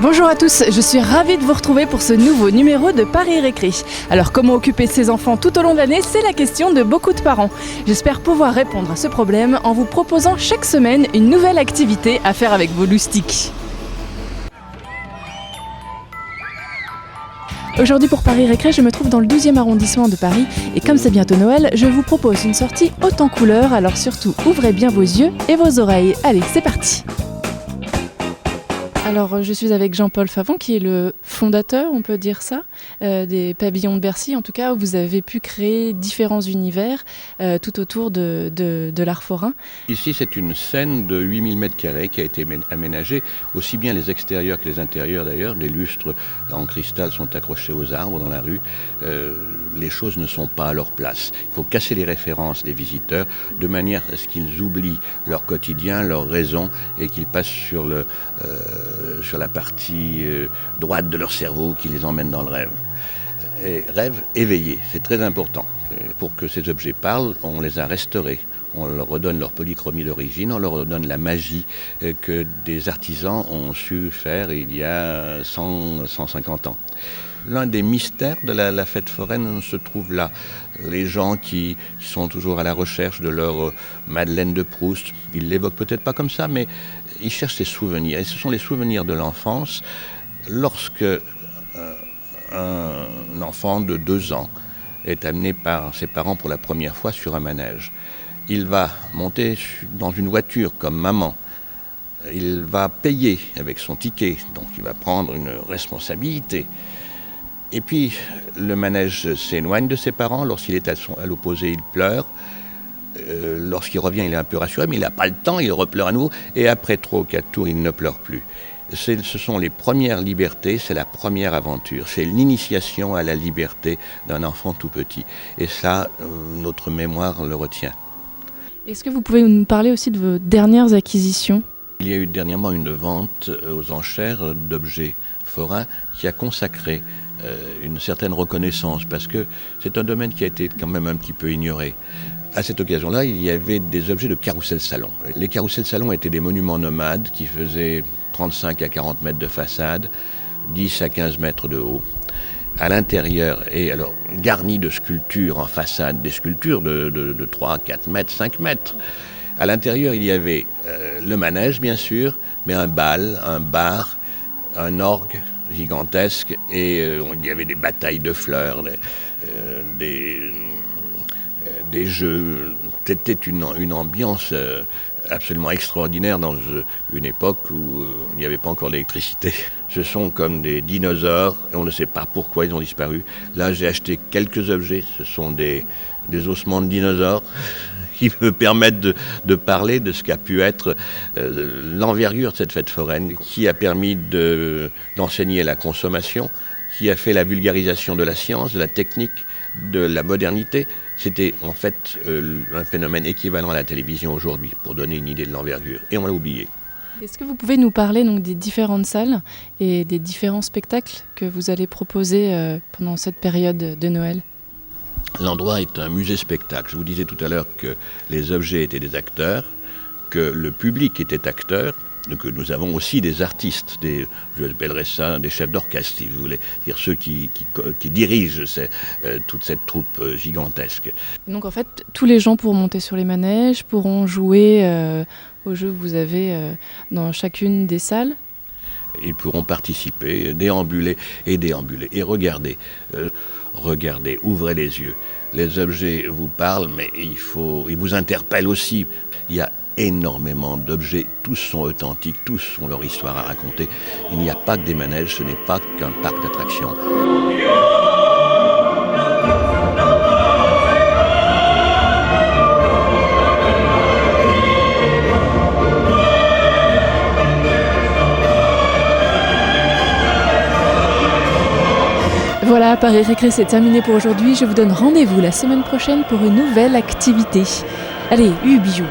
Bonjour à tous, je suis ravie de vous retrouver pour ce nouveau numéro de Paris Récré. Alors comment occuper ses enfants tout au long de l'année, c'est la question de beaucoup de parents. J'espère pouvoir répondre à ce problème en vous proposant chaque semaine une nouvelle activité à faire avec vos loustics. Aujourd'hui pour Paris Récré, je me trouve dans le 12e arrondissement de Paris et comme c'est bientôt Noël, je vous propose une sortie haute en couleurs, alors surtout ouvrez bien vos yeux et vos oreilles. Allez, c'est parti! Alors je suis avec Jean-Paul Favon qui est le fondateur, on peut dire ça, des Pavillons de Bercy. En tout cas, vous avez pu créer différents univers tout autour de l'art forain. Ici, c'est une scène de 8000 m² qui a été aménagée, aussi bien les extérieurs que les intérieurs d'ailleurs. Des lustres en cristal sont accrochés aux arbres dans la rue. Les choses ne sont pas à leur place. Il faut casser les références des visiteurs de manière à ce qu'ils oublient leur quotidien, leurs raisons et qu'ils passent sur la partie droite de leur cerveau qui les emmène dans le rêve. Et rêve éveillé, c'est très important. Pour que ces objets parlent, on les a restaurés. On leur redonne leur polychromie d'origine, on leur redonne la magie que des artisans ont su faire il y a 150 ans. L'un des mystères de la fête foraine se trouve là. Les gens qui sont toujours à la recherche de leur Madeleine de Proust, ils l'évoquent peut-être pas comme ça, mais ils cherchent ses souvenirs. Et ce sont les souvenirs de l'enfance. Lorsque un enfant de 2 ans est amené par ses parents pour la première fois sur un manège, il va monter dans une voiture comme maman. Il va payer avec son ticket, donc il va prendre une responsabilité. Et puis, le manège s'éloigne de ses parents. Lorsqu'il est à l'opposé, il pleure. Lorsqu'il revient, il est un peu rassuré, mais il n'a pas le temps, il repleure à nouveau. Et après 3 ou 4 tours, il ne pleure plus. Ce sont les premières libertés, c'est la première aventure. C'est l'initiation à la liberté d'un enfant tout petit. Et ça, notre mémoire le retient. Est-ce que vous pouvez nous parler aussi de vos dernières acquisitions ? Il y a eu dernièrement une vente aux enchères d'objets forains qui a consacré une certaine reconnaissance, parce que c'est un domaine qui a été quand même un petit peu ignoré. À cette occasion-là, il y avait des objets de carrousel salon. Les carrousels salon étaient des monuments nomades qui faisaient 35 à 40 mètres de façade, 10 à 15 mètres de haut. À l'intérieur, et alors garnis de sculptures en façade, des sculptures de 3, 4 mètres, 5 mètres. À l'intérieur, il y avait le manège, bien sûr, mais un bal, un bar, un orgue gigantesque, et il y avait des batailles de fleurs, des jeux. C'était une ambiance absolument extraordinaire dans une époque où il n'y avait pas encore d'électricité. Ce sont comme des dinosaures, et on ne sait pas pourquoi ils ont disparu. Là, j'ai acheté quelques objets, ce sont des ossements de dinosaures qui me permettent de parler de ce qu'a pu être l'envergure de cette fête foraine, qui a permis d'enseigner la consommation, qui a fait la vulgarisation de la science, de la technique, de la modernité. C'était en fait un phénomène équivalent à la télévision aujourd'hui, pour donner une idée de l'envergure. Et on l'a oublié. Est-ce que vous pouvez nous parler donc des différentes salles et des différents spectacles que vous allez proposer pendant cette période de Noël ? L'endroit est un musée-spectacle. Je vous disais tout à l'heure que les objets étaient des acteurs, que le public était acteur, que nous avons aussi des artistes, je appellerais ça des chefs d'orchestre, si vous voulez, c'est-à-dire ceux qui dirigent toute cette troupe gigantesque. Donc en fait, tous les gens pourront monter sur les manèges, pourront jouer aux jeux que vous avez dans chacune des salles. Ils pourront participer, déambuler et regarder. Regardez, ouvrez les yeux. Les objets vous parlent, mais ils vous interpellent aussi. Il y a énormément d'objets, tous sont authentiques, tous ont leur histoire à raconter. Il n'y a pas que des manèges, ce n'est pas qu'un parc d'attractions. Voilà, Paris Récré, c'est terminé pour aujourd'hui. Je vous donne rendez-vous la semaine prochaine pour une nouvelle activité. Allez, bisous.